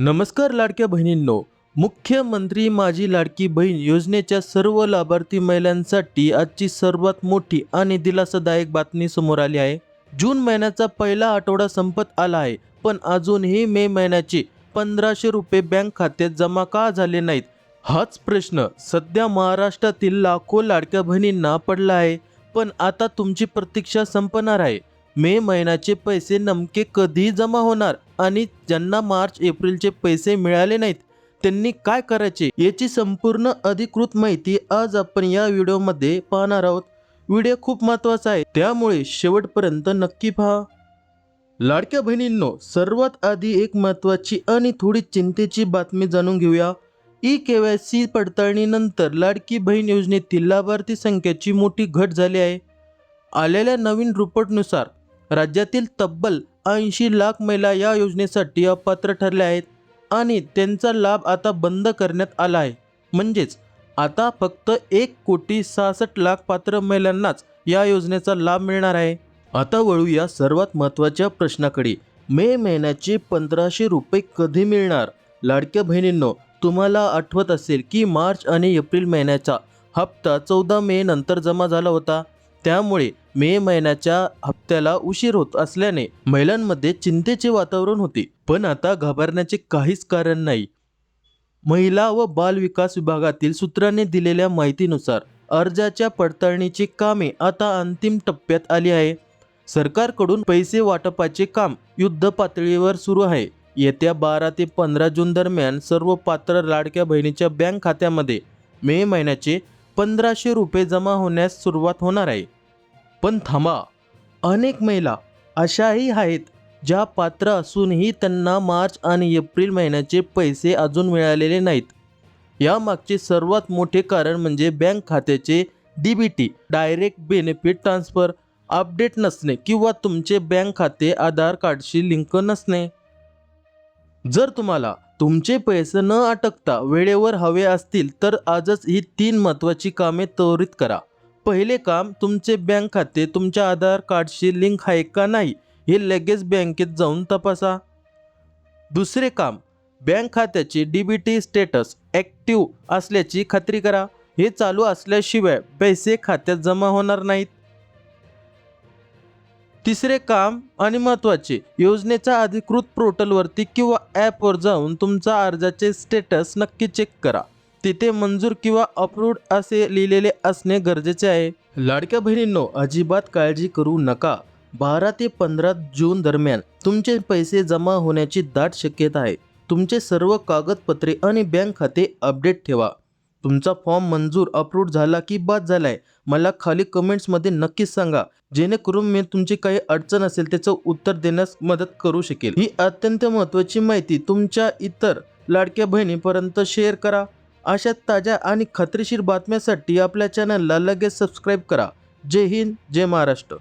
नमस्कार लाडक्या बहिणींनो. मुख्यमंत्री माझी लाडकी बहीण योजनेच्या सर्व लाभार्थी महिलांसाठी आजची सर्वात मोठी आणि दिलासादायक बातमी समोर आली आहे. जून महिन्याचा पहिला आठवडा संपत आला आहे, पण अजूनही मे महिन्याचे 1500 रुपये बँक खात्यात जमा का झाले नाहीत? हाच प्रश्न सध्या महाराष्ट्रातील लाखो लाडक्या बहिणींना पडला आहे. पण आता तुमची प्रतीक्षा संपणार आहे. मे महिन्याचे पैसे नेमके कधी जमा होणार आणि ज्यांना मार्च एप्रिलचे पैसे मिळाले नाहीत त्यांनी काय करायचे याची संपूर्ण अधिकृत माहिती आज आपण या व्हिडिओमध्ये पाहणार आहोत. व्हिडिओ खूप महत्त्वाचा आहे, त्यामुळे शेवटपर्यंत नक्की पहा. लाडक्या बहिणींनो, सर्वात आधी एक महत्त्वाची आणि थोडी चिंतेची बातमी जाणून घेऊया. ई-केवायसी पडताळणीनंतर लाडकी बहीण योजनेतील लाभार्थी संख्येची मोठी घट झाली आहे. आलेल्या नवीन रिपोर्टनुसार राज्यातील तब्बल 80 लाख महिला या योजनेसाठी अपात्र ठरल्या आहेत आणि त्यांचा लाभ आता बंद करण्यात आला आहे. म्हणजेच आता फक्त 1,66,00,000 पात्र महिलांनाच या योजनेचा लाभ मिळणार आहे. आता वळूया सर्वात महत्त्वाच्या प्रश्नाकडे. मे महिन्याचे 1500 रुपये कधी मिळणार? लाडक्या बहिणींनो, तुम्हाला आठवत असेल की मार्च आणि एप्रिल महिन्याचा हप्ता 14 मे नंतर जमा झाला होता. त्यामुळे मे महिन्याच्या हप्त्याला उशीर होत असल्याने महिलांमध्ये चिंतेचे वातावरण होते. पण आता घाबरण्याचे काहीच कारण नाही. महिला व बाल विकास विभागातील सूत्रांनी दिलेल्या माहितीनुसार अर्जाच्या पडताळणीची कामे आता अंतिम टप्प्यात आली आहे. सरकारकडून पैसे वाटपाचे काम युद्ध पातळीवर सुरू आहे. येत्या 12 ते 15 जून दरम्यान सर्व पात्र लाडक्या बहिणीच्या बँक खात्यामध्ये मे महिन्याचे 1500 रुपये जमा होण्यास सुरुवात होणार आहे. पण थांबा, अनेक महिला अशाही आहेत ज्या पात्र असूनही त्यांना मार्च आणि एप्रिल महिन्याचे पैसे अजून मिळालेले नाहीत. यामागचे सर्वात मोठे कारण म्हणजे बँक खात्याचे DBT direct benefit transfer update नसणे किंवा तुमचे बँक खाते आधार कार्डशी लिंक नसणे. जर तुम्हाला तुमचे पैसे न अटकता वेळेवर हवे असतील तर आजच ही 3 महत्त्वाची कामे त्वरित करा. पहिले काम, तुमचे बँक खाते तुमच्या आधार कार्डशी लिंक आहे का नाही हे लगेच बँकेत जाऊन तपासा. दुसरे काम, बँक खात्याचे DBT स्टेटस ॲक्टिव्ह असल्याची खात्री करा. हे चालू असल्याशिवाय पैसे खात्यात जमा होणार नाहीत. तिसरे काम आणि महत्त्वाचे, योजनेच्या अधिकृत पोर्टलवरती किंवा ॲपवर जाऊन तुमचा अर्जाचे स्टेटस नक्की चेक करा. तिथे मंजूर किंवा अप्रूव्ड असे लिहिलेले असणे गरजेचे आहे. लाडक्या बहिणींनो, अजिबात काळजी करू नका. 12 ते 15 जून दरम्यान तुमचे पैसे जमा होण्याची दाट शक्यता आहे. तुमचे सर्व कागदपत्रे आणि बँक खाते अपडेट ठेवा. तुमचा फॉर्म मंजूर अप्रूव्ड झाला की बाद झालाय मला खाली कमेंट्समध्ये नक्कीच सांगा, जेणेकरून मी तुमची काही अडचण असेल त्याचं उत्तर देण्यास मदत करू शकेल. ही अत्यंत महत्त्वाची माहिती तुमच्या इतर लाडक्या बहिणीपर्यंत शेअर करा. अशा ताज्या आणि खात्रीशीर बातम्यांसाठी आपल्या चॅनलला लगेच सबस्क्राईब करा. जय हिंद, जय महाराष्ट्र.